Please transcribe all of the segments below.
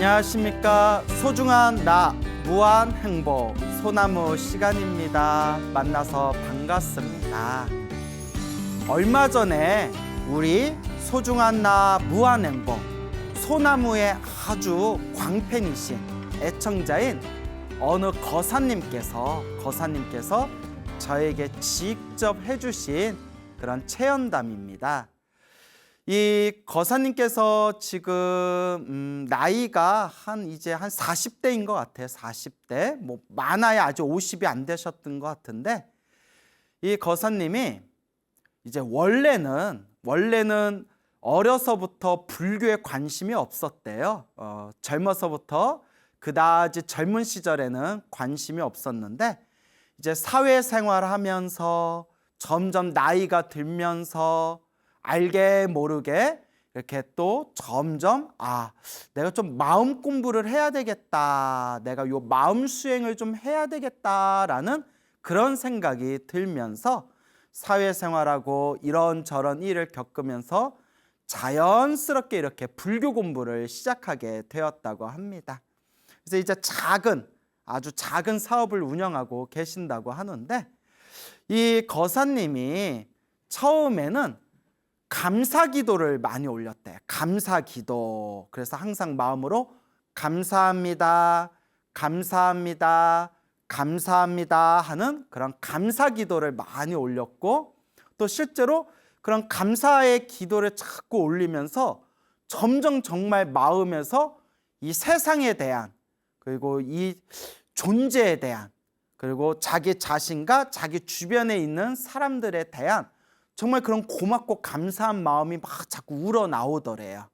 안녕하십니까. 소중한 나 무한 행복 소나무 시간입니다. 만나서 반갑습니다. 얼마 전에 우리 소중한 나 무한 행복 소나무의 아주 광팬이신 애청자인 어느 거사님께서 저에게 직접 해주신 그런 체험담입니다. 이 거사님께서 지금 나이가 이제 한 40대인 것 같아요. 40대. 뭐 많아야 아직 50이 안 되셨던 것 같은데, 이 거사님이 이제 원래는 어려서부터 불교에 관심이 없었대요. 젊어서부터 그다지 젊은 시절에는 관심이 없었는데, 이제 사회생활하면서 점점 나이가 들면서 알게 모르게 이렇게 또 점점 내가 좀 마음 공부를 해야 되겠다, 내가 요 마음 수행을 좀 해야 되겠다라는 그런 생각이 들면서 사회생활하고 이런저런 일을 겪으면서 자연스럽게 이렇게 불교 공부를 시작하게 되었다고 합니다. 그래서 이제 아주 작은 사업을 운영하고 계신다고 하는데, 이 거사님이 처음에는 감사기도를 많이 올렸대요. 감사기도. 그래서 항상 마음으로 감사합니다, 감사합니다, 감사합니다 하는 그런 감사기도를 많이 올렸고, 또 실제로 그런 감사의 기도를 자꾸 올리면서 점점 정말 마음에서 이 세상에 대한, 그리고 이 존재에 대한, 그리고 자기 자신과 자기 주변에 있는 사람들에 대한 정말 그런 고맙고 감사한 마음이 막 자꾸 우러나오더래요.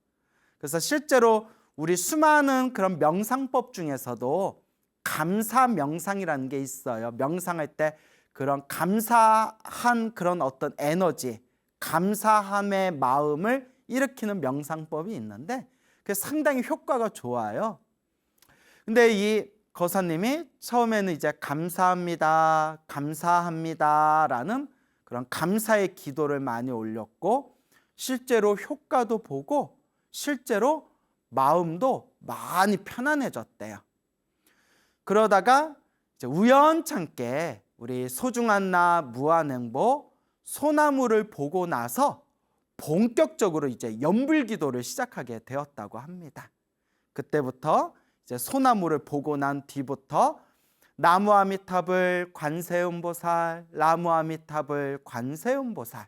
그래서 실제로 우리 수많은 그런 명상법 중에서도 감사 명상이라는 게 있어요. 명상할 때 그런 감사한 그런 어떤 에너지, 감사함의 마음을 일으키는 명상법이 있는데, 그게 상당히 효과가 좋아요. 근데 이 거사님이 처음에는 이제 감사합니다, 감사합니다라는 그런 감사의 기도를 많이 올렸고, 실제로 효과도 보고 실제로 마음도 많이 편안해졌대요. 그러다가 이제 우연찮게 우리 소중한 나 무한행복 소나무를 보고 나서 본격적으로 이제 연불기도를 시작하게 되었다고 합니다. 그때부터 이제 소나무를 보고 난 뒤부터 나무 아미타불 관세음보살, 나무 아미타불 관세음보살,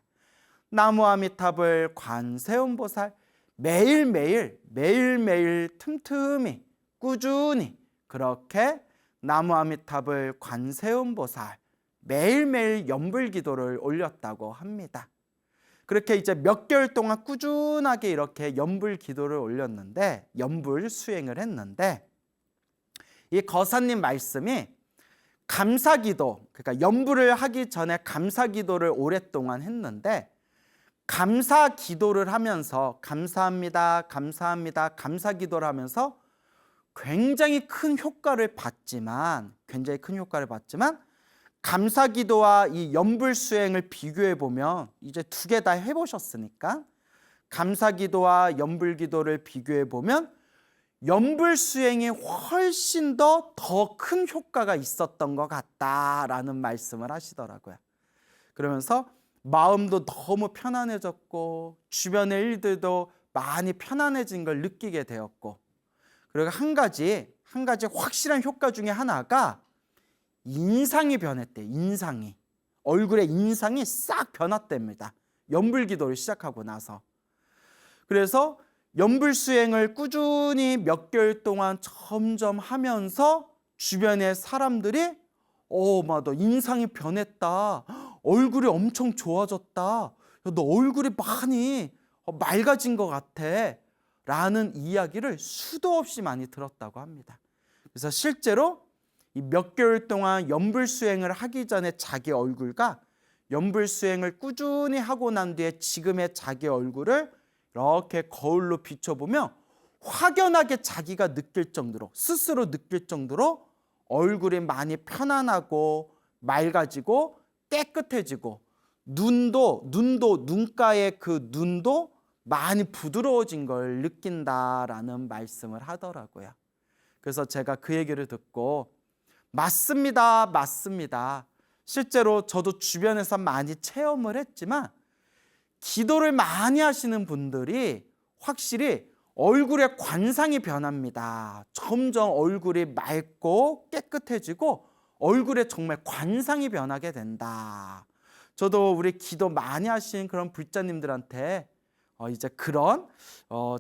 나무 아미타불 관세음보살, 매일매일 틈틈이 꾸준히 그렇게 나무 아미타불 관세음보살 매일매일 연불기도를 올렸다고 합니다. 그렇게 이제 몇 개월 동안 꾸준하게 이렇게 연불기도를 올렸는데, 연불 수행을 했는데, 이 거사님 말씀이 감사기도, 그러니까 연불을 하기 전에 감사기도를 오랫동안 했는데, 감사기도를 하면서 감사합니다, 감사합니다, 감사기도를 하면서 굉장히 큰 효과를 봤지만 감사기도와 이 연불수행을 비교해 보면, 이제 두 개 다 해보셨으니까 감사기도와 연불기도를 비교해 보면 연불수행이 훨씬 더 큰 효과가 있었던 것 같다라는 말씀을 하시더라고요. 그러면서 마음도 너무 편안해졌고 주변의 일들도 많이 편안해진 걸 느끼게 되었고, 그리고 한 가지 확실한 효과 중에 하나가 인상이 변했대요. 얼굴의 인상이 싹 변했답니다. 연불기도를 시작하고 나서. 그래서 연불수행을 꾸준히 몇 개월 동안 점점 하면서 주변의 사람들이 너 인상이 변했다, 얼굴이 엄청 좋아졌다, 너 얼굴이 많이 맑아진 것 같아 라는 이야기를 수도 없이 많이 들었다고 합니다. 그래서 실제로 이 몇 개월 동안 연불수행을 하기 전에 자기 얼굴과 연불수행을 꾸준히 하고 난 뒤에 지금의 자기 얼굴을 이렇게 거울로 비춰보면 확연하게 자기가 스스로 느낄 정도로 얼굴이 많이 편안하고 맑아지고 깨끗해지고, 눈가의 그 눈도 많이 부드러워진 걸 느낀다라는 말씀을 하더라고요. 그래서 제가 그 얘기를 듣고 맞습니다, 맞습니다. 실제로 저도 주변에서 많이 체험을 했지만 기도를 많이 하시는 분들이 확실히 얼굴의 관상이 변합니다. 점점 얼굴이 맑고 깨끗해지고 얼굴에 정말 관상이 변하게 된다. 저도 우리 기도 많이 하신 그런 불자님들한테 이제 그런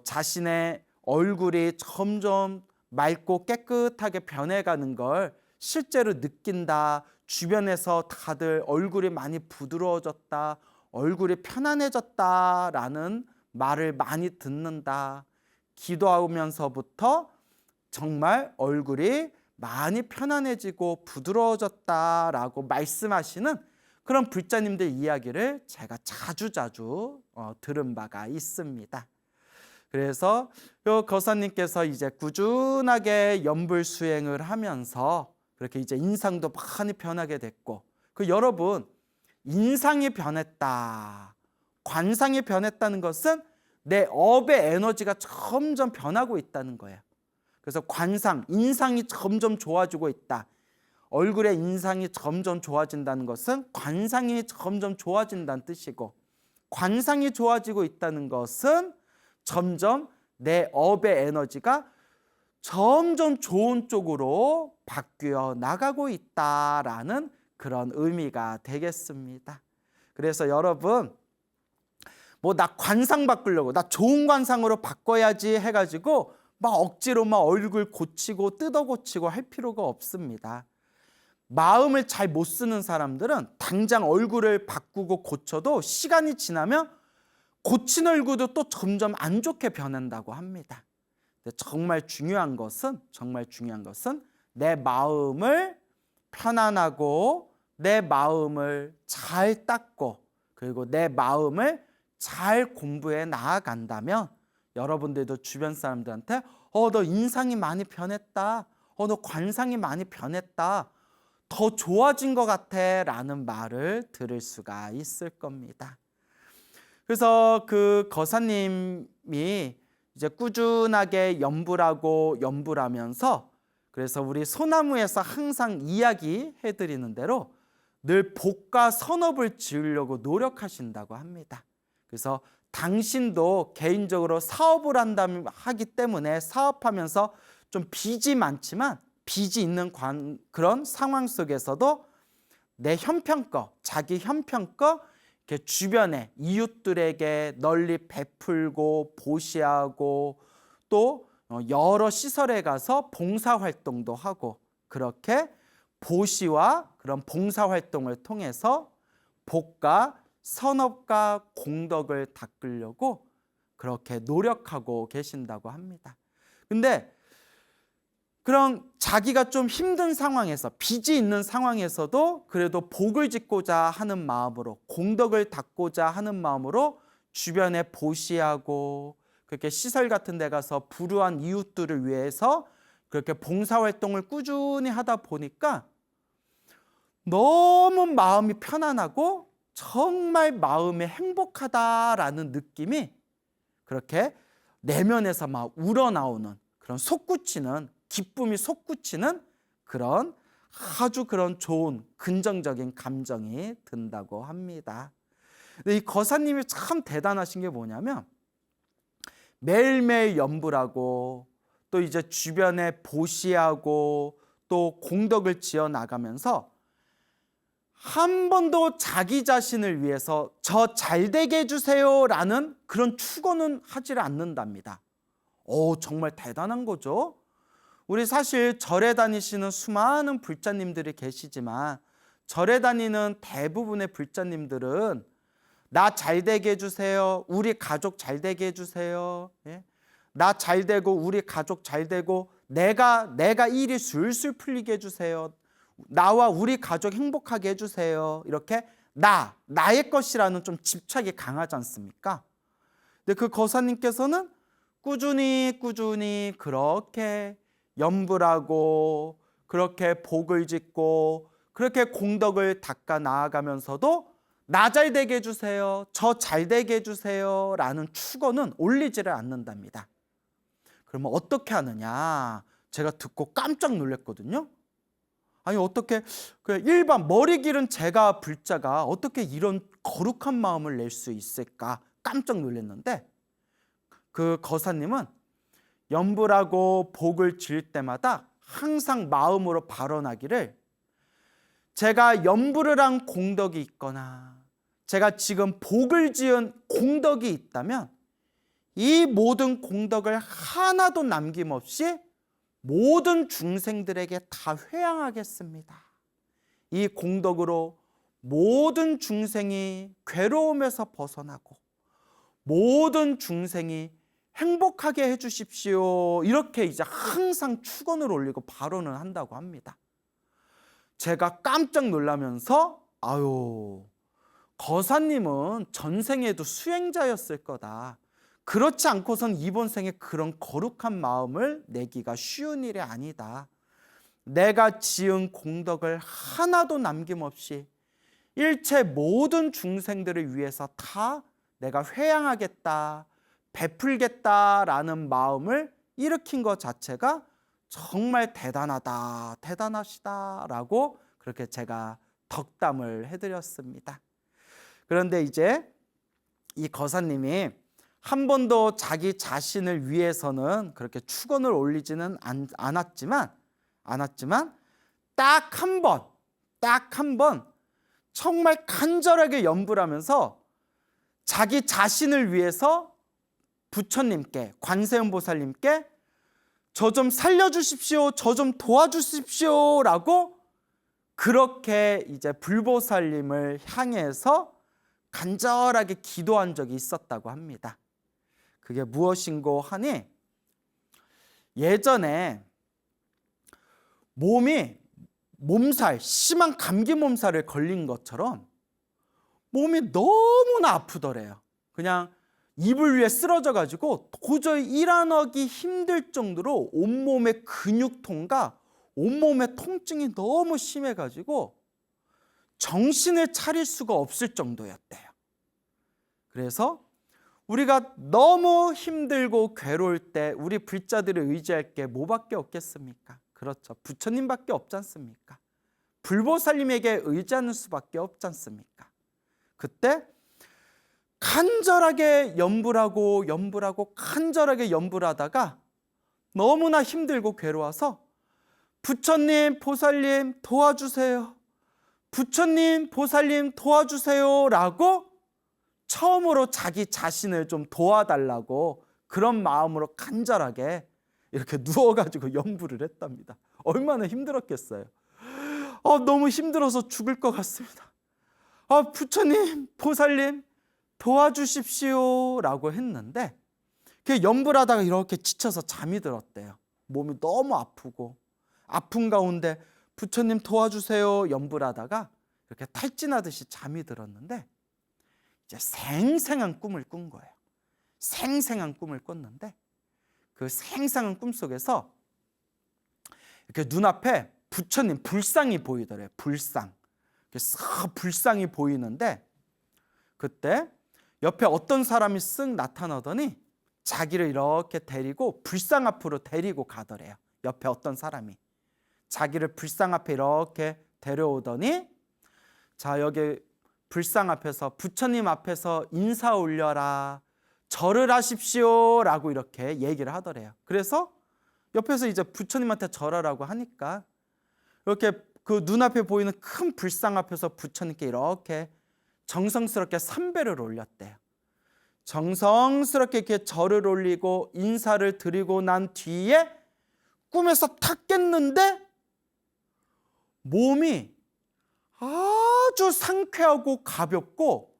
자신의 얼굴이 점점 맑고 깨끗하게 변해가는 걸 실제로 느낀다. 주변에서 다들 얼굴이 많이 부드러워졌다. 얼굴이 편안해졌다라는 말을 많이 듣는다. 기도하면서부터 정말 얼굴이 많이 편안해지고 부드러워졌다라고 말씀하시는 그런 불자님들 이야기를 제가 자주자주 들은 바가 있습니다. 그래서 요 거사님께서 이제 꾸준하게 연불 수행을 하면서 그렇게 이제 인상도 많이 변하게 됐고, 그 여러분 인상이 변했다, 관상이 변했다는 것은 내 업의 에너지가 점점 변하고 있다는 거예요. 그래서 관상, 인상이 점점 좋아지고 있다. 얼굴의 인상이 점점 좋아진다는 것은 관상이 점점 좋아진다는 뜻이고, 관상이 좋아지고 있다는 것은 점점 내 업의 에너지가 점점 좋은 쪽으로 바뀌어 나가고 있다라는 그런 의미가 되겠습니다. 그래서 여러분, 뭐 나 관상 바꾸려고, 나 좋은 관상으로 바꿔야지 해가지고 막 억지로 막 얼굴 고치고 뜯어 고치고 할 필요가 없습니다. 마음을 잘 못 쓰는 사람들은 당장 얼굴을 바꾸고 고쳐도 시간이 지나면 고친 얼굴도 또 점점 안 좋게 변한다고 합니다. 정말 중요한 것은 내 마음을 편안하고 내 마음을 잘 닦고 그리고 내 마음을 잘 공부해 나아간다면 여러분들도 주변 사람들한테 너 인상이 많이 변했다, 너 관상이 많이 변했다, 더 좋아진 것 같아 라는 말을 들을 수가 있을 겁니다. 그래서 그 거사님이 이제 꾸준하게 연불하면서 그래서 우리 소나무에서 항상 이야기해 드리는 대로 늘 복과 선업을 지으려고 노력하신다고 합니다. 그래서 당신도 개인적으로 사업을 하기 때문에 사업하면서 좀 빚이 많지만 빚이 있는 그런 상황 속에서도 내 형편껏, 자기 형편껏 이렇게 주변에 이웃들에게 널리 베풀고 보시하고 또 여러 시설에 가서 봉사활동도 하고, 그렇게 보시와 그런 봉사활동을 통해서 복과 선업과 공덕을 닦으려고 그렇게 노력하고 계신다고 합니다. 근데 그런 자기가 좀 힘든 상황에서, 빚이 있는 상황에서도 그래도 복을 짓고자 하는 마음으로, 공덕을 닦고자 하는 마음으로 주변에 보시하고 그렇게 시설 같은 데 가서 불우한 이웃들을 위해서 그렇게 봉사활동을 꾸준히 하다 보니까 너무 마음이 편안하고 정말 마음이 행복하다라는 느낌이 그렇게 내면에서 막 우러나오는 그런 솟구치는, 기쁨이 솟구치는 그런 아주 그런 좋은 긍정적인 감정이 든다고 합니다. 근데 이 거사님이 참 대단하신 게 뭐냐면 매일매일 연불하고 또 이제 주변에 보시하고 또 공덕을 지어 나가면서 한 번도 자기 자신을 위해서 저 잘되게 해주세요 라는 그런 축원은 하지 않는답니다. 정말 대단한 거죠. 우리 사실 절에 다니시는 수많은 불자님들이 계시지만 절에 다니는 대부분의 불자님들은 나 잘되게 해주세요, 우리 가족 잘되게 해주세요, 나 잘되고 우리 가족 잘되고 내가 일이 술술 풀리게 해주세요, 나와 우리 가족 행복하게 해주세요, 이렇게 나의 것이라는 좀 집착이 강하지 않습니까? 근데 그 거사님께서는 꾸준히 그렇게 연불하고 그렇게 복을 짓고 그렇게 공덕을 닦아 나아가면서도 나 잘 되게 해주세요, 저 잘 되게 해주세요 라는 축원은 올리지를 않는답니다. 그러면 어떻게 하느냐, 제가 듣고 깜짝 놀랐거든요. 아니 어떻게 그 일반 머리 기른 제가 불자가 어떻게 이런 거룩한 마음을 낼 수 있을까 깜짝 놀랐는데, 그 거사님은 연불하고 복을 지을 때마다 항상 마음으로 발언하기를, 제가 연불을 한 공덕이 있거나 제가 지금 복을 지은 공덕이 있다면 이 모든 공덕을 하나도 남김없이 모든 중생들에게 다 회양하겠습니다. 이 공덕으로 모든 중생이 괴로움에서 벗어나고 모든 중생이 행복하게 해주십시오. 이렇게 이제 항상 축원을 올리고 발언을 한다고 합니다. 제가 깜짝 놀라면서 아유, 거사님은 전생에도 수행자였을 거다. 그렇지 않고선 이번 생에 그런 거룩한 마음을 내기가 쉬운 일이 아니다. 내가 지은 공덕을 하나도 남김없이 일체 모든 중생들을 위해서 다 내가 회양하겠다, 베풀겠다라는 마음을 일으킨 것 자체가 정말 대단하다, 대단하시다라고 그렇게 제가 덕담을 해드렸습니다. 그런데 이제 이 거사님이 한 번도 자기 자신을 위해서는 그렇게 축원을 올리지는 않았지만 딱 한 번 정말 간절하게 염불하면서 자기 자신을 위해서 부처님께, 관세음보살님께 저 좀 살려주십시오, 저 좀 도와주십시오 라고 그렇게 이제 불보살님을 향해서 간절하게 기도한 적이 있었다고 합니다. 그게 무엇인고 하니, 예전에 몸살, 심한 감기 몸살을 걸린 것처럼 몸이 너무나 아프더래요. 그냥 이불 위에 쓰러져 가지고 도저히 일어나기 힘들 정도로 온몸의 근육통과 온몸의 통증이 너무 심해 가지고 정신을 차릴 수가 없을 정도였대요. 그래서 우리가 너무 힘들고 괴로울 때 우리 불자들을 의지할 게 뭐밖에 없겠습니까? 그렇죠. 부처님밖에 없지 않습니까? 불보살님에게 의지하는 수밖에 없지 않습니까? 그때 간절하게 염불하고 간절하게 염불하다가 너무나 힘들고 괴로워서 부처님, 보살님 도와주세요, 부처님, 보살님 도와주세요 라고 처음으로 자기 자신을 좀 도와달라고 그런 마음으로 간절하게 이렇게 누워가지고 염불을 했답니다. 얼마나 힘들었겠어요. 너무 힘들어서 죽을 것 같습니다. 부처님, 보살님 도와주십시오 라고 했는데, 그 염불하다가 이렇게 지쳐서 잠이 들었대요. 몸이 너무 아프고 아픈 가운데 부처님 도와주세요 염불하다가 이렇게 탈진하듯이 잠이 들었는데, 이제 생생한 꿈을 꾼 거예요. 생생한 꿈을 꿨는데 그 생생한 꿈 속에서 이렇게 눈앞에 부처님 불상이 보이더래요. 불상. 이렇게 싹 불상이 보이는데, 그때 옆에 어떤 사람이 쓱 나타나더니 자기를 이렇게 데리고 불상 앞으로 데리고 가더래요. 옆에 어떤 사람이 자기를 불상 앞에 이렇게 데려오더니, 자 여기 불상 앞에서 부처님 앞에서 인사 올려라, 절을 하십시오 라고 이렇게 얘기를 하더래요. 그래서 옆에서 이제 부처님한테 절하라고 하니까 이렇게 그 눈앞에 보이는 큰 불상 앞에서 부처님께 이렇게 정성스럽게 삼배를 올렸대요. 정성스럽게 이렇게 절을 올리고 인사를 드리고 난 뒤에 꿈에서 탁 깼는데 몸이 아주 상쾌하고 가볍고,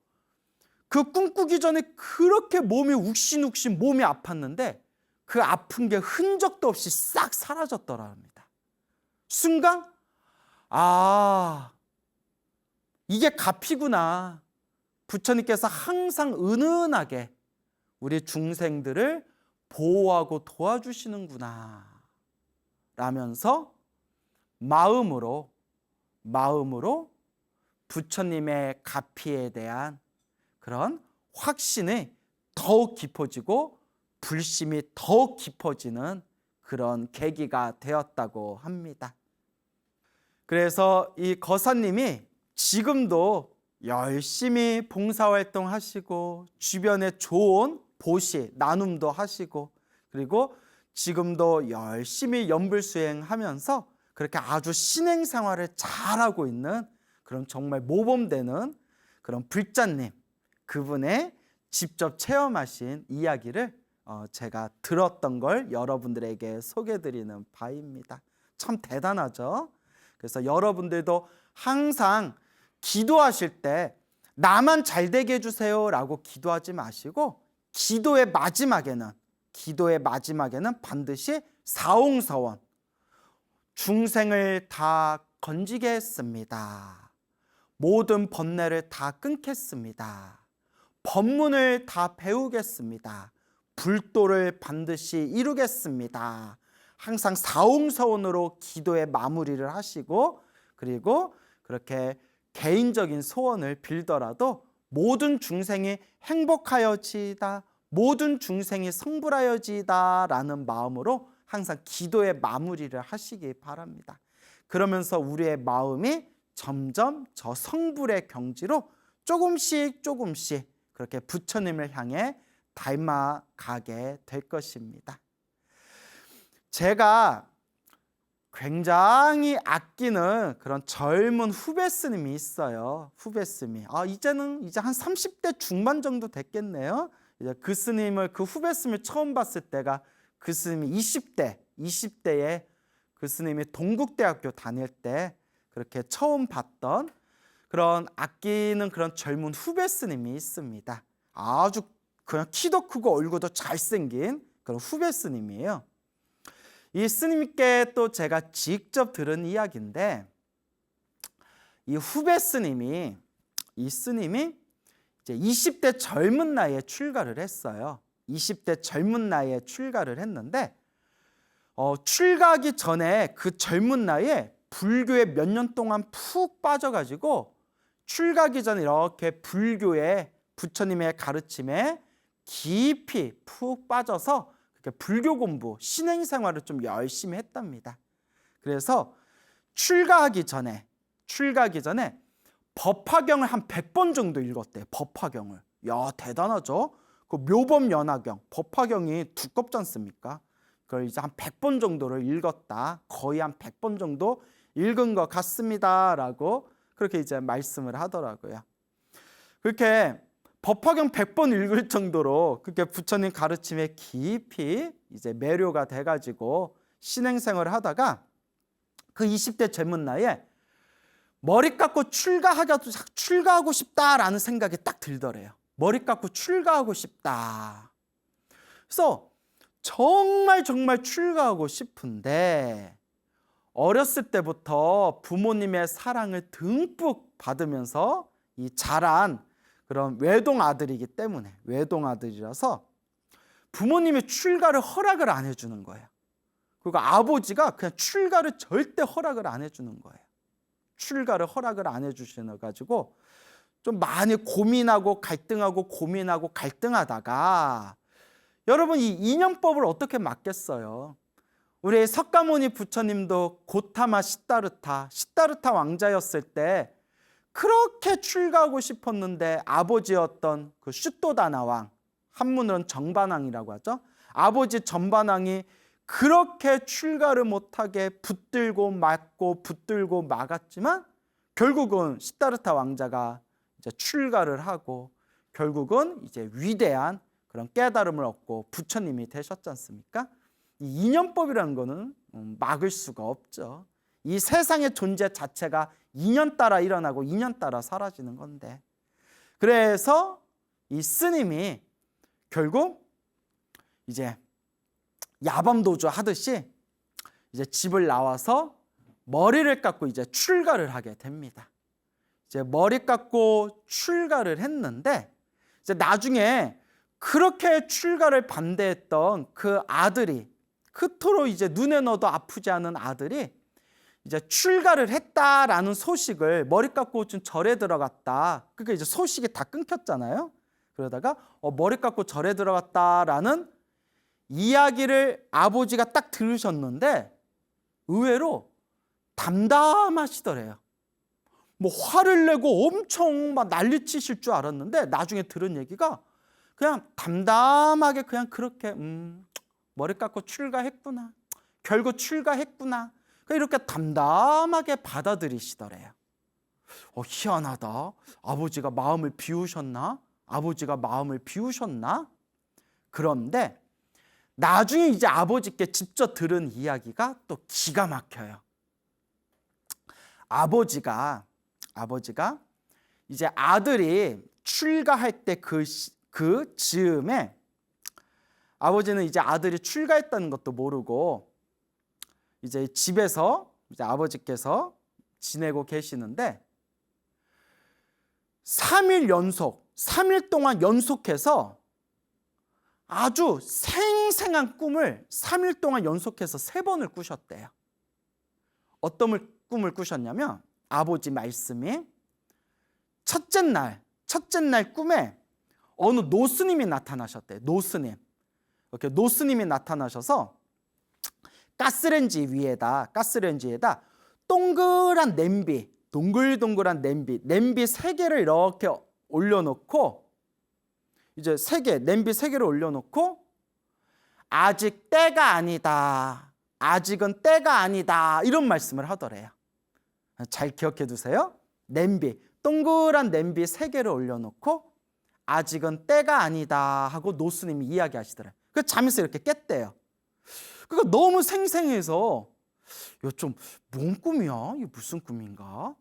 그 꿈꾸기 전에 그렇게 몸이 욱신욱신 몸이 아팠는데 그 아픈 게 흔적도 없이 싹 사라졌더라 합니다. 순간 이게 가피구나. 부처님께서 항상 은은하게 우리 중생들을 보호하고 도와주시는구나 라면서 마음으로 부처님의 가피에 대한 그런 확신이 더욱 깊어지고 불심이 더욱 깊어지는 그런 계기가 되었다고 합니다. 그래서 이 거사님이 지금도 열심히 봉사활동 하시고 주변에 좋은 보시, 나눔도 하시고 그리고 지금도 열심히 연불수행하면서 그렇게 아주 신행생활을 잘하고 있는 그런 정말 모범되는 그런 불자님, 그분의 직접 체험하신 이야기를 제가 들었던 걸 여러분들에게 소개해드리는 바입니다. 참 대단하죠? 그래서 여러분들도 항상 기도하실 때 나만 잘되게 해주세요 라고 기도하지 마시고 기도의 마지막에는 반드시 사옹서원, 중생을 다 건지게 했습니다. 모든 번뇌를 다 끊겠습니다. 법문을 다 배우겠습니다. 불도를 반드시 이루겠습니다. 항상 사옹서원으로 기도의 마무리를 하시고 그리고 그렇게 개인적인 소원을 빌더라도 모든 중생이 행복하여지이다, 모든 중생이 성불하여지이다 라는 마음으로 항상 기도의 마무리를 하시기 바랍니다. 그러면서 우리의 마음이 점점 저 성불의 경지로 조금씩 그렇게 부처님을 향해 닮아가게 될 것입니다. 제가 굉장히 아끼는 그런 젊은 후배 스님이 있어요. 후배 스님이 이제 한 30대 중반 정도 됐겠네요. 이제 그 스님을, 그 후배 스님을 처음 봤을 때가 그 스님이 20대에 그 스님이 동국대학교 다닐 때 그렇게 처음 봤던 그런 아끼는 그런 젊은 후배 스님이 있습니다. 아주 그냥 키도 크고 얼굴도 잘생긴 그런 후배 스님이에요. 이 스님께 또 제가 직접 들은 이야기인데, 이 후배 스님이 이제 20대 젊은 나이에 출가를 했어요. 20대 젊은 나이에 출가를 했는데 출가하기 전에 그 젊은 나이에 불교에 몇 년 동안 푹 빠져가지고 출가하기 전에 이렇게 불교에 부처님의 가르침에 깊이 푹 빠져서 불교 공부, 신행생활을 좀 열심히 했답니다. 그래서 출가하기 전에 법화경을 한 100번 정도 읽었대요. 법화경을. 야, 대단하죠? 그 묘법연화경, 법화경이 두껍지 않습니까? 그걸 이제 한 100번 정도를 읽었다. 거의 한 100번 정도 읽은 것 같습니다. 라고 그렇게 이제 말씀을 하더라고요. 그렇게 법화경 100번 읽을 정도로 그렇게 부처님 가르침에 깊이 이제 매료가 돼가지고 신행생활을 하다가 그 20대 젊은 나이에 머리 깎고 출가하고 싶다라는 생각이 딱 들더래요. 머리 깎고 출가하고 싶다. 그래서 정말 출가하고 싶은데 어렸을 때부터 부모님의 사랑을 듬뿍 받으면서 이 자란 그런 외동아들이기 때문에, 외동아들이라서 부모님이 출가를 허락을 안 해주는 거예요. 그리고 아버지가 그냥 출가를 절대 허락을 안 해주는 거예요. 출가를 허락을 안 해주셔가지고 좀 많이 고민하고 갈등하다가 여러분, 이 인연법을 어떻게 막겠어요? 우리 석가모니 부처님도 고타마 시다르타 왕자였을 때 그렇게 출가하고 싶었는데 아버지였던 그 슈토다나 왕, 한문으로는 정반왕이라고 하죠. 아버지 정반왕이 그렇게 출가를 못하게 붙들고 막았지만 결국은 시다르타 왕자가 이제 출가를 하고 결국은 이제 위대한 그런 깨달음을 얻고 부처님이 되셨지 않습니까? 이 인연법이라는 거는 막을 수가 없죠. 이 세상의 존재 자체가 인연 따라 일어나고 인연 따라 사라지는 건데, 그래서 이 스님이 결국 이제 야밤도주 하듯이 이제 집을 나와서 머리를 깎고 이제 출가를 하게 됩니다. 이제 머리 깎고 출가를 했는데 이제 나중에 그렇게 출가를 반대했던 그 아들이, 그토록 이제 눈에 넣어도 아프지 않은 아들이 이제 출가를 했다라는 소식을 머리 깎고 좀 절에 들어갔다. 그러니까 이제 소식이 다 끊겼잖아요. 그러다가 머리 깎고 절에 들어갔다라는 이야기를 아버지가 딱 들으셨는데 의외로 담담하시더래요. 뭐 화를 내고 엄청 막 난리치실 줄 알았는데 나중에 들은 얘기가 그냥 담담하게 그냥 그렇게 머리 깎고 출가했구나. 결국 출가했구나. 이렇게 담담하게 받아들이시더래요. 희한하다. 아버지가 마음을 비우셨나? 아버지가 마음을 비우셨나? 그런데 나중에 이제 아버지께 직접 들은 이야기가 또 기가 막혀요. 아버지가 이제 아들이 출가할 때 그 즈음에 아버지는 이제 아들이 출가했다는 것도 모르고 이제 집에서 이제 아버지께서 지내고 계시는데 3일 동안 연속해서 아주 생생한 꿈을 3일 동안 연속해서 3번을 꾸셨대요. 어떤 꿈을 꾸셨냐면 아버지 말씀이 첫째 날 꿈에 어느 노스님이 나타나셨대요. 이렇게 노스님이 나타나셔서 가스레인지 위에다 동글동글한 냄비 3개를 이렇게 올려놓고 이제 냄비 3개를 올려놓고 아직은 때가 아니다 이런 말씀을 하더래요. 잘 기억해 두세요. 동그란 냄비 3개를 올려놓고 아직은 때가 아니다 하고 노스님이 이야기하시더래요. 그래서 잠에서 이렇게 깼대요. 그거 너무 생생해서 이거 좀 뭔 꿈이야? 이게 무슨 꿈인가?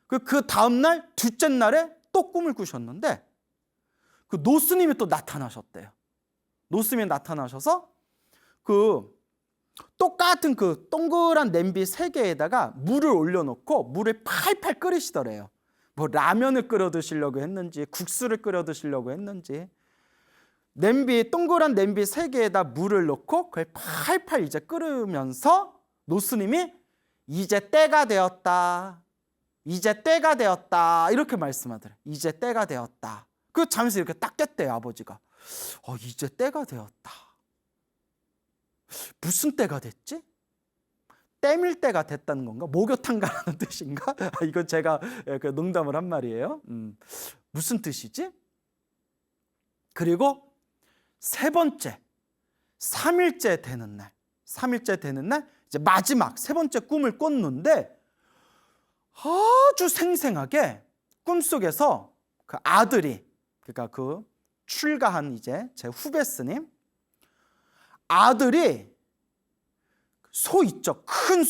그 다음날 둘째 날에 또 꿈을 꾸셨는데 그 노스님이 또 나타나셨대요. 노스님이 나타나셔서 그 똑같은 그 동그란 냄비 3개에다가 물을 올려놓고 물을 팔팔 끓이시더래요. 뭐 라면을 끓여 드시려고 했는지 국수를 끓여 드시려고 했는지 동그란 냄비 3개에다 물을 넣고 그걸 팔팔 이제 끓으면서 노스님이 이제 때가 되었다 이렇게 말씀하더래요. 이제 때가 되었다. 그 잠에서 이렇게 딱 깼대요. 아버지가 이제 때가 되었다. 무슨 때가 됐지? 때밀 때가 됐다는 건가? 목욕탕 가라는 뜻인가? 이건 제가 농담을 한 말이에요. 무슨 뜻이지? 그리고 세 번째 3일째 되는 날 이제 마지막 세 번째 꿈을 꿨는데 아주 생생하게 꿈속에서 그 아들이 그러니까 그 출가한 이제 제 후배 스님 아들이 소 있죠. 큰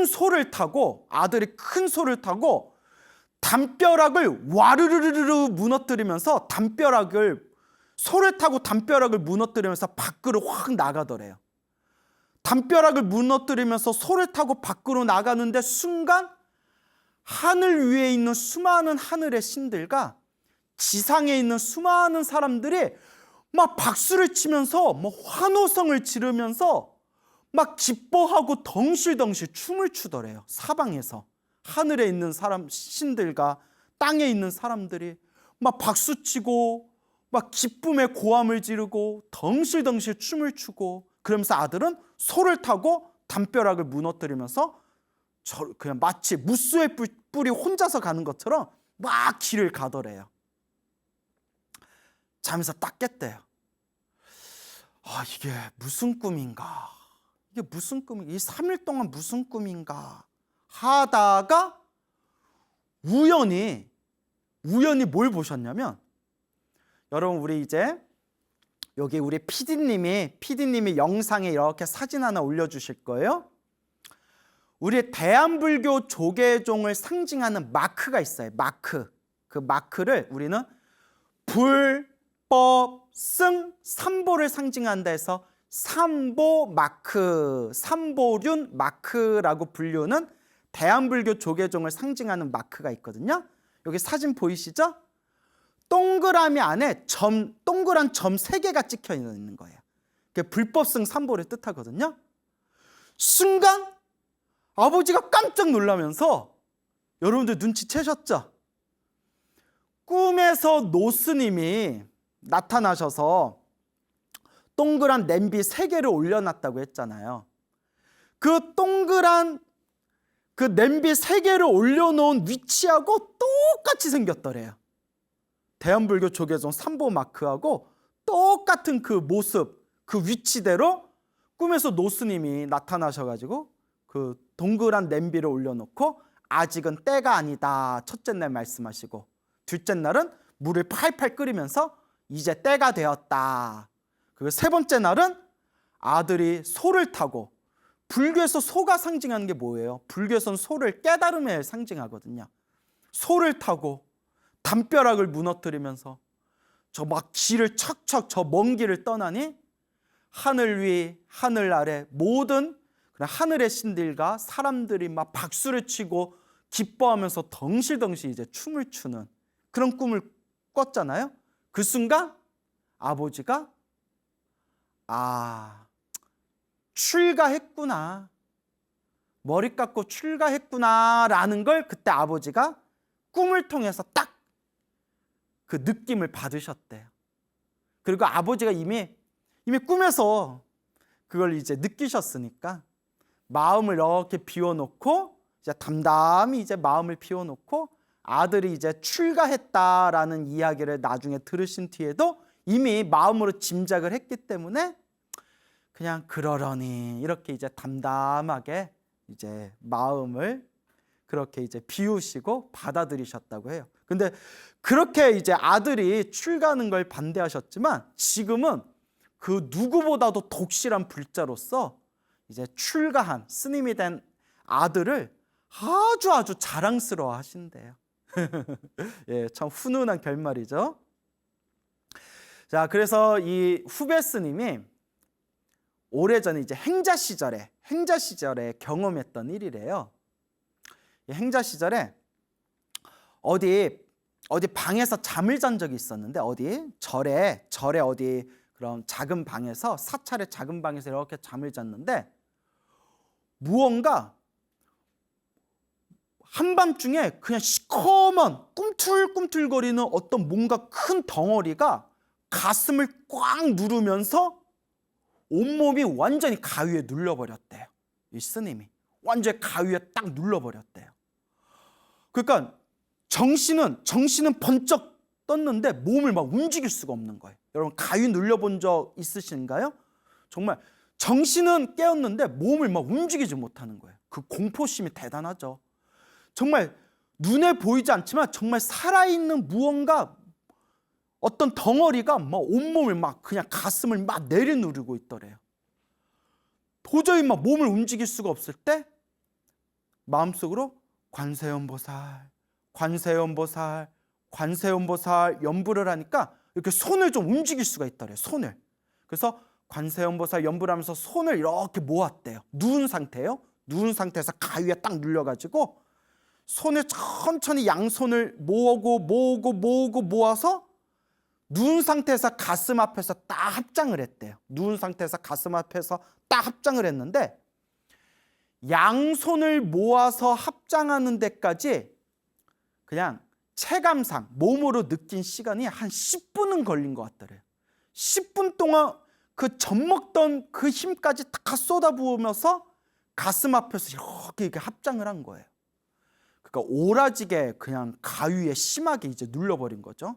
소를 타고 아들이 큰 소를 타고 담벼락을 와르르르르 무너뜨리면서 소를 타고 담벼락을 무너뜨리면서 밖으로 확 나가더래요. 담벼락을 무너뜨리면서 소를 타고 밖으로 나가는데 순간 하늘 위에 있는 수많은 하늘의 신들과 지상에 있는 수많은 사람들이 막 박수를 치면서 뭐 환호성을 지르면서 막 기뻐하고 덩실덩실 춤을 추더래요. 사방에서 하늘에 있는 신들과 땅에 있는 사람들이 막 박수치고 막 기쁨의 고함을 지르고 덩실덩실 춤을 추고 그러면서 아들은 소를 타고 담벼락을 무너뜨리면서 그냥 마치 무수의 뿔이 혼자서 가는 것처럼 막 길을 가더래요. 잠에서 딱 깼대요. 이게 무슨 꿈인가? 이 3일 동안 무슨 꿈인가? 하다가 우연히 뭘 보셨냐면 여러분 우리 이제 여기 우리 PD님이 영상에 이렇게 사진 하나 올려주실 거예요. 우리 대한불교 조계종을 상징하는 마크가 있어요. 그 마크를 우리는 불법승 삼보를 상징한다 해서 삼보륜 마크라고 불리는 대한불교 조계종을 상징하는 마크가 있거든요. 여기 사진 보이시죠? 동그라미 안에 동그란 점 3개가 찍혀 있는 거예요. 그게 불법승 삼보를 뜻하거든요. 순간 아버지가 깜짝 놀라면서, 여러분들 눈치채셨죠? 꿈에서 노스님이 나타나셔서 동그란 냄비 3개를 올려놨다고 했잖아요. 그 동그란 그 냄비 3개를 올려놓은 위치하고 똑같이 생겼더래요. 대한불교 조계종 삼보 마크하고 똑같은 그 모습, 그 위치대로 꿈에서 노스님이 나타나셔가지고 그 동그란 냄비를 올려놓고 아직은 때가 아니다, 첫째 날 말씀하시고, 둘째 날은 물을 팔팔 끓이면서 이제 때가 되었다. 그리고 세 번째 날은 아들이 소를 타고, 불교에서 소가 상징하는 게 뭐예요? 불교에서는 소를 깨달음에 상징하거든요. 소를 타고 담벼락을 무너뜨리면서 저 막 길을 척척 저 먼 길을 떠나니 하늘 위 하늘 아래 모든 하늘의 신들과 사람들이 막 박수를 치고 기뻐하면서 덩실덩실 이제 춤을 추는 그런 꿈을 꿨잖아요. 그 순간 아버지가 출가했구나, 머리 깎고 출가했구나라는 걸 그때 아버지가 꿈을 통해서 딱 그 느낌을 받으셨대요. 그리고 아버지가 이미 꿈에서 그걸 이제 느끼셨으니까 마음을 이렇게 비워놓고, 이제 담담히 이제 마음을 비워놓고 아들이 이제 출가했다라는 이야기를 나중에 들으신 뒤에도 이미 마음으로 짐작을 했기 때문에 그냥 그러려니 이렇게 이제 담담하게 이제 마음을 그렇게 이제 비우시고 받아들이셨다고 해요. 근데 그렇게 이제 아들이 출가하는 걸 반대하셨지만 지금은 그 누구보다도 독실한 불자로서 이제 출가한 스님이 된 아들을 아주 자랑스러워 하신대요. 예, 참 훈훈한 결말이죠. 자, 그래서 이 후배 스님이 오래전에 이제 행자 시절에 경험했던 일이래요. 행자 시절에 어디 방에서 잠을 잔 적이 있었는데, 어디 절에 어디 그런 작은 방에서, 사찰의 작은 방에서 이렇게 잠을 잤는데 무언가 한밤중에 그냥 시커먼 꿈틀꿈틀거리는 어떤 뭔가 큰 덩어리가 가슴을 꽉 누르면서 온몸이 완전히 가위에 눌려버렸대요. 이 스님이 완전히 가위에 딱 눌러버렸대요. 그러니까 정신은 번쩍 떴는데 몸을 막 움직일 수가 없는 거예요. 여러분 가위 눌려본 적 있으신가요? 정말 정신은 깨었는데 몸을 막 움직이지 못하는 거예요. 그 공포심이 대단하죠. 정말 눈에 보이지 않지만 정말 살아있는 무언가, 어떤 덩어리가 막 온몸을 막 그냥 가슴을 막 내려누르고 있더래요. 도저히 막 몸을 움직일 수가 없을 때 마음속으로 관세음보살 연부를 하니까 이렇게 손을 좀 움직일 수가 있더래요. 손을. 그래서 관세음보살 연부를 하면서 손을 이렇게 모았대요. 누운 상태예요. 누운 상태에서 가위에 딱 눌려가지고 손을 천천히 양손을 모아서 누운 상태에서 가슴 앞에서 딱 합장을 했대요. 누운 상태에서 가슴 앞에서 딱 합장을 했는데 양손을 모아서 합장하는 데까지 그냥 체감상 몸으로 느낀 시간이 한 10분은 걸린 것 같더래요. 10분 동안 그 젖먹던 그 힘까지 다 쏟아부으면서 가슴 앞에서 이렇게 합장을 한 거예요. 그러니까 오라지게 그냥 가위에 심하게 이제 눌러버린 거죠.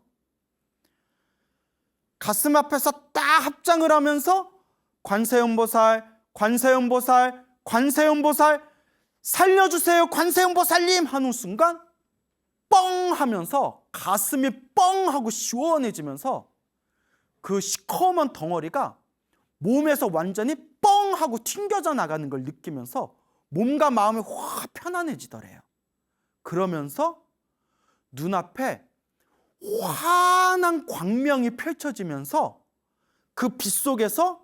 가슴 앞에서 딱 합장을 하면서 관세음보살 살려주세요 관세음보살님 하는 순간 뻥 하면서 가슴이 뻥 하고 시원해지면서 그 시커먼 덩어리가 몸에서 완전히 뻥 하고 튕겨져 나가는 걸 느끼면서 몸과 마음이 확 편안해지더래요. 그러면서 눈앞에 환한 광명이 펼쳐지면서 그 빛 속에서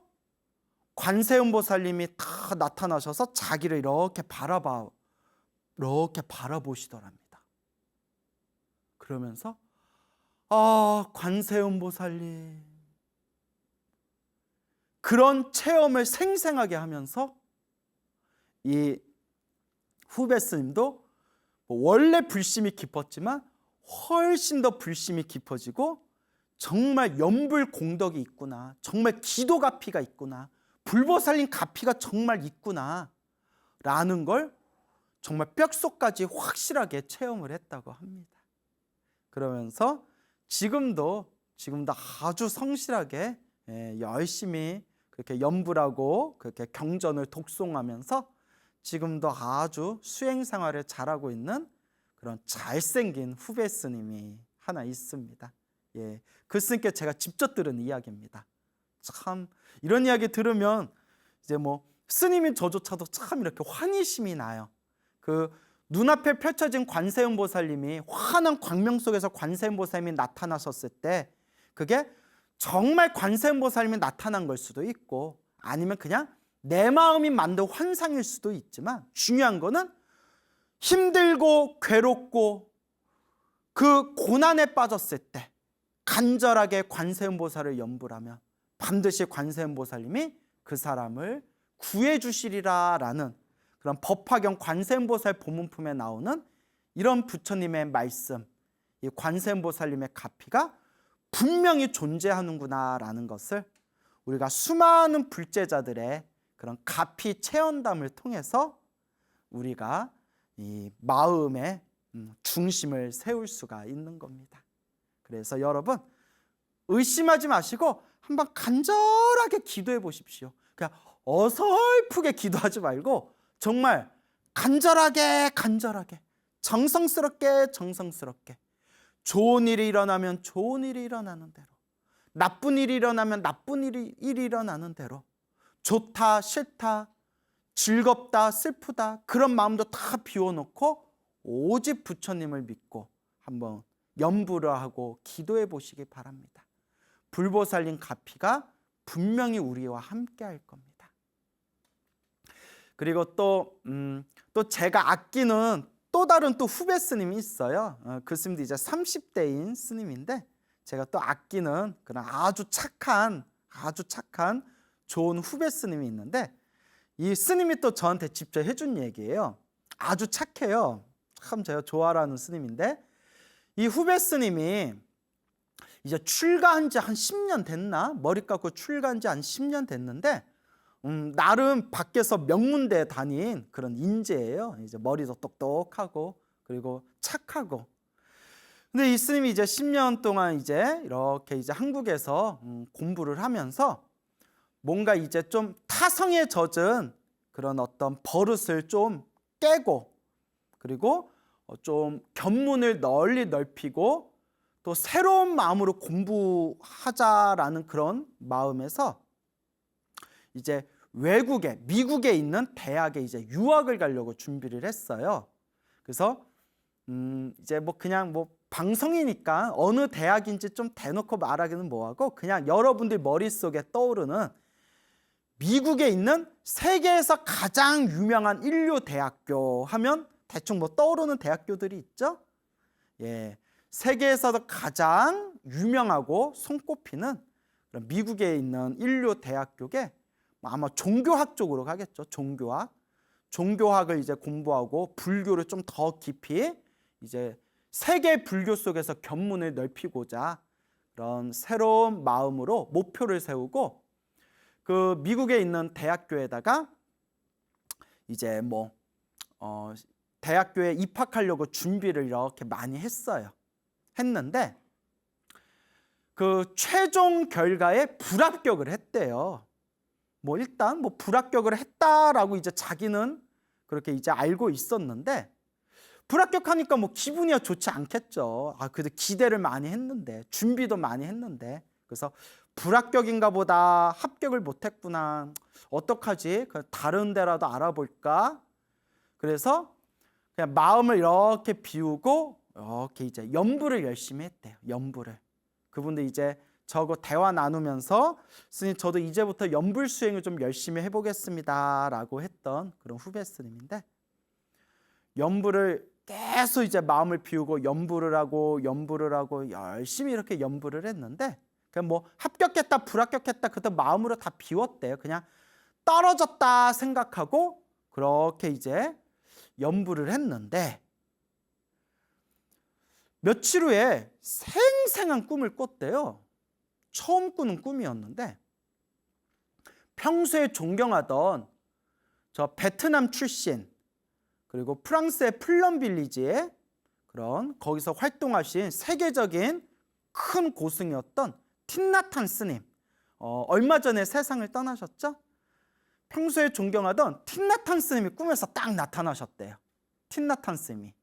관세음보살님이 다 나타나셔서 자기를 이렇게 바라보시더랍니다. 그러면서 관세음보살님, 그런 체험을 생생하게 하면서 이 후배 스님도 원래 불심이 깊었지만 훨씬 더 불심이 깊어지고 정말 연불 공덕이 있구나, 정말 기도 가피가 있구나, 불보살님 가피가 정말 있구나 라는 걸 정말 뼛속까지 확실하게 체험을 했다고 합니다. 그러면서 지금도 아주 성실하게 열심히 그렇게 연불하고 그렇게 경전을 독송하면서 지금도 아주 수행 생활을 잘하고 있는 그런 잘생긴 후배 스님이 하나 있습니다. 예, 그 스님께 제가 직접 들은 이야기입니다. 참 이런 이야기 들으면 이제 뭐 스님인 저조차도 참 이렇게 환희심이 나요. 그 눈앞에 펼쳐진 관세음보살님이 환한 광명 속에서 관세음보살님이 나타나셨을 때 그게 정말 관세음보살님이 나타난 걸 수도 있고 아니면 그냥 내 마음이 만든 환상일 수도 있지만 중요한 거는 힘들고 괴롭고 그 고난에 빠졌을 때 간절하게 관세음보살을 연불하면 반드시 관세음보살님이 그 사람을 구해 주시리라 라는 그런 법화경 관세음보살 보문품에 나오는 이런 부처님의 말씀, 이 관세음보살님의 가피가 분명히 존재하는구나 라는 것을 우리가 수많은 불제자들의 그런 가피 체험담을 통해서 우리가 이 마음의 중심을 세울 수가 있는 겁니다. 그래서 여러분 의심하지 마시고 한번 간절하게 기도해 보십시오. 그냥 어설프게 기도하지 말고 정말 간절하게 정성스럽게 좋은 일이 일어나면 좋은 일이 일어나는 대로, 나쁜 일이 일어나면 나쁜 일이 일어나는 대로, 좋다 싫다 즐겁다 슬프다 그런 마음도 다 비워놓고 오직 부처님을 믿고 한번 염불을 하고 기도해 보시기 바랍니다. 불보살님 가피가 분명히 우리와 함께 할 겁니다. 그리고 또 제가 아끼는 또 다른 또 후배 스님이 있어요. 그 스님도 이제 30대인 스님인데 제가 또 아끼는 그런 아주 착한 좋은 후배 스님이 있는데 이 스님이 또 저한테 직접 해준 얘기예요. 아주 착해요. 참 제가 좋아하는 스님인데 이 후배 스님이 이제 출가한 지 한 10년 됐나? 머리 깎고 출가한 지 한 10년 됐는데 나름 밖에서 명문대에 다닌 그런 인재예요. 이제 머리도 똑똑하고 그리고 착하고. 근데 이 스님이 이제 10년 동안 이제 이렇게 이제 한국에서 공부를 하면서 뭔가 이제 좀 타성에 젖은 그런 어떤 버릇을 좀 깨고 그리고 좀 견문을 널리 넓히고 또 새로운 마음으로 공부하자라는 그런 마음에서 이제 외국에 미국에 있는 대학에 이제 유학을 가려고 준비를 했어요. 그래서 이제 뭐 그냥 뭐 방송이니까 어느 대학인지 좀 대놓고 말하기는 뭐하고 그냥 여러분들 머릿속에 떠오르는 미국에 있는 세계에서 가장 유명한 인류 대학교 하면 대충 뭐 떠오르는 대학교들이 있죠. 예, 세계에서도 가장 유명하고 손꼽히는 미국에 있는 인류 대학교에 아마 종교학 쪽으로 가겠죠. 종교학을 이제 공부하고 불교를 좀 더 깊이 이제 세계 불교 속에서 견문을 넓히고자 그런 새로운 마음으로 목표를 세우고 그 미국에 있는 대학교에다가 이제 뭐 대학교에 입학하려고 준비를 이렇게 많이 했는데 그 최종 결과에 불합격을 했대요. 뭐 일단 뭐 불합격을 했다라고 이제 자기는 그렇게 이제 알고 있었는데 불합격하니까 뭐 기분이야 좋지 않겠죠. 그래도 기대를 많이 했는데 준비도 많이 했는데 그래서 불합격인가 보다 합격을 못했구나 어떡하지 다른 데라도 알아볼까 그래서 그냥 마음을 이렇게 비우고 이렇게 이제 연불을 열심히 했대요. 연불을 그분들 이제 저거 대화 나누면서 스님 저도 이제부터 연불 수행을 좀 열심히 해보겠습니다 라고 했던 그런 후배 스님인데 연불을 계속 이제 마음을 비우고 연불을 하고 열심히 이렇게 연불을 했는데 그냥 뭐 합격했다 불합격했다 그때 마음으로 다 비웠대요. 그냥 떨어졌다 생각하고 그렇게 이제 연부를 했는데 며칠 후에 생생한 꿈을 꿨대요. 처음 꾸는 꿈이었는데 평소에 존경하던 저 베트남 출신 그리고 프랑스의 플럼빌리지에 그런 거기서 활동하신 세계적인 큰 고승이었던 틴나탄 스님, 얼마 전에 세상을 떠나셨죠? 평소에 존경하던 틴나탄 스님이 꿈에서 딱 나타나셨대요. 틴나탄 스님이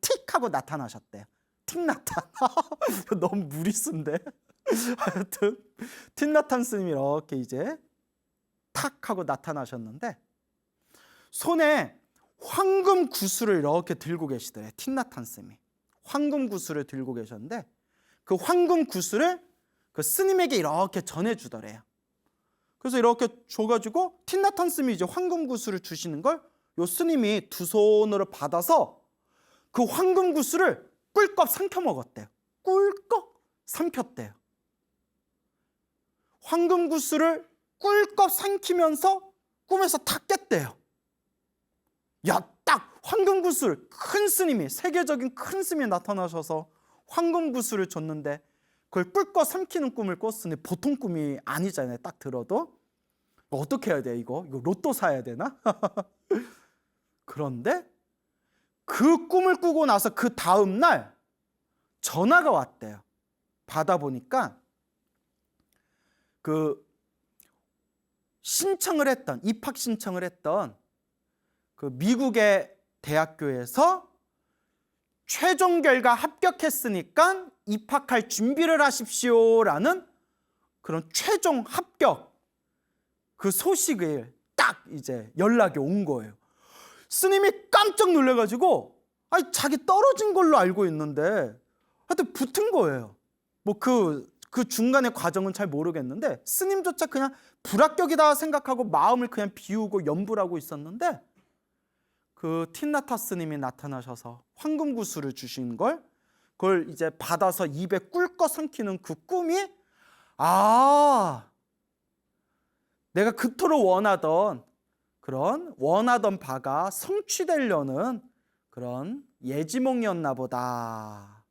틱 하고 나타나셨대요. 틱나탄 너무 무리수인데 하여튼 틴나탄 스님이 이렇게 이제 탁 하고 나타나셨는데 손에 황금 구슬을 이렇게 들고 계시더래요. 틴나탄 스님이 황금 구슬을 들고 계셨는데 그 황금 구슬을 그 스님에게 이렇게 전해주더래요. 그래서 이렇게 줘가지고 틴나탄 스님이 이제 황금 구슬을 주시는 걸 요 스님이 두 손으로 받아서 그 황금 구슬을 꿀꺽 삼켜 먹었대요. 꿀꺽 삼켰대요. 황금 구슬을 꿀꺽 삼키면서 꿈에서 탁 깼대요. 야, 딱 황금 구슬, 큰 스님이, 세계적인 큰 스님이 나타나셔서 황금 구슬을 줬는데 그걸 꿀꺽 삼키는 꿈을 꿨으니 보통 꿈이 아니잖아요. 딱 들어도. 어떻게 해야 돼 이거 로또 사야 되나? 그런데 그 꿈을 꾸고 나서 그 다음 날 전화가 왔대요. 받아보니까 그 입학 신청을 했던 그 미국의 대학교에서 최종 결과 합격했으니까 입학할 준비를 하십시오라는 그런 최종 합격 그 소식을 딱 이제 연락이 온 거예요. 스님이 깜짝 놀래가지고 아니 자기 떨어진 걸로 알고 있는데 하여튼 붙은 거예요. 뭐 그 중간의 과정은 잘 모르겠는데 스님조차 그냥 불합격이다 생각하고 마음을 그냥 비우고 연부하고 있었는데 그 틴나타 스님이 나타나셔서 황금 구슬을 주신 그걸 이제 받아서 입에 꿀꺽 삼키는 그 꿈이 내가 그토록 원하던 바가 성취되려는 그런 예지몽이었나 보다.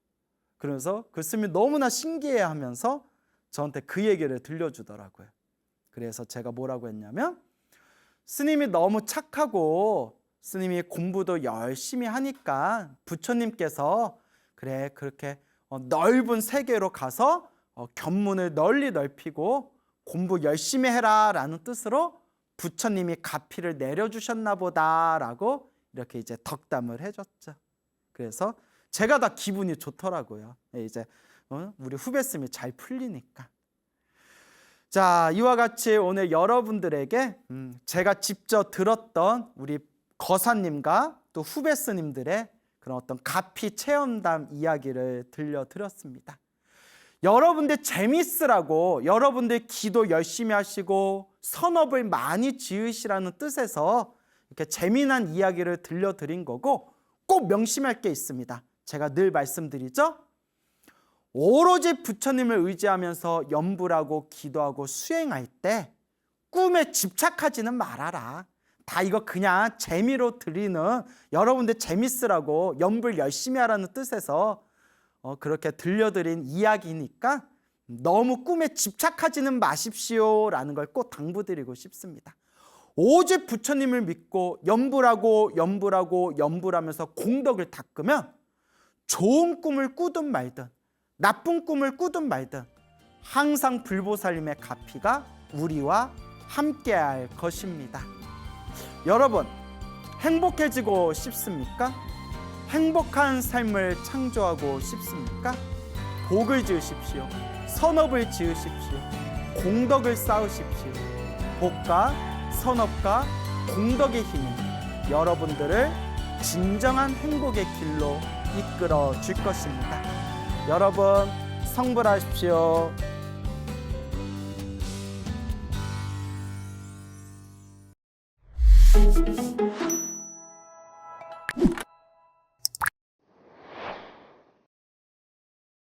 그래서 그 스님이 너무나 신기해하면서 저한테 그 얘기를 들려주더라고요. 그래서 제가 뭐라고 했냐면 스님이 너무 착하고 스님이 공부도 열심히 하니까 부처님께서 그래 그렇게 넓은 세계로 가서 견문을 널리 넓히고 공부 열심히 해라 라는 뜻으로 부처님이 가피를 내려주셨나 보다 라고 이렇게 이제 덕담을 해줬죠. 그래서 제가 다 기분이 좋더라고요. 이제 우리 후배쌤이 잘 풀리니까. 자, 이와 같이 오늘 여러분들에게 제가 직접 들었던 우리 거사님과 또 후배스님들의 그런 어떤 가피 체험담 이야기를 들려드렸습니다. 여러분들 재밌으라고 여러분들 기도 열심히 하시고 선업을 많이 지으시라는 뜻에서 이렇게 재미난 이야기를 들려드린 거고 꼭 명심할 게 있습니다. 제가 늘 말씀드리죠. 오로지 부처님을 의지하면서 염불하고 기도하고 수행할 때 꿈에 집착하지는 말아라. 다 이거 그냥 재미로 드리는 여러분들 재밌으라고 염불 열심히 하라는 뜻에서 그렇게 들려드린 이야기니까 너무 꿈에 집착하지는 마십시오라는 걸 꼭 당부드리고 싶습니다. 오직 부처님을 믿고 염불하면서 공덕을 닦으면 좋은 꿈을 꾸든 말든 나쁜 꿈을 꾸든 말든 항상 불보살님의 가피가 우리와 함께할 것입니다. 여러분 행복해지고 싶습니까? 행복한 삶을 창조하고 싶습니까? 복을 지으십시오. 선업을 지으십시오. 공덕을 쌓으십시오. 복과 선업과 공덕의 힘이 여러분들을 진정한 행복의 길로 이끌어 줄 것입니다. 여러분 성불하십시오.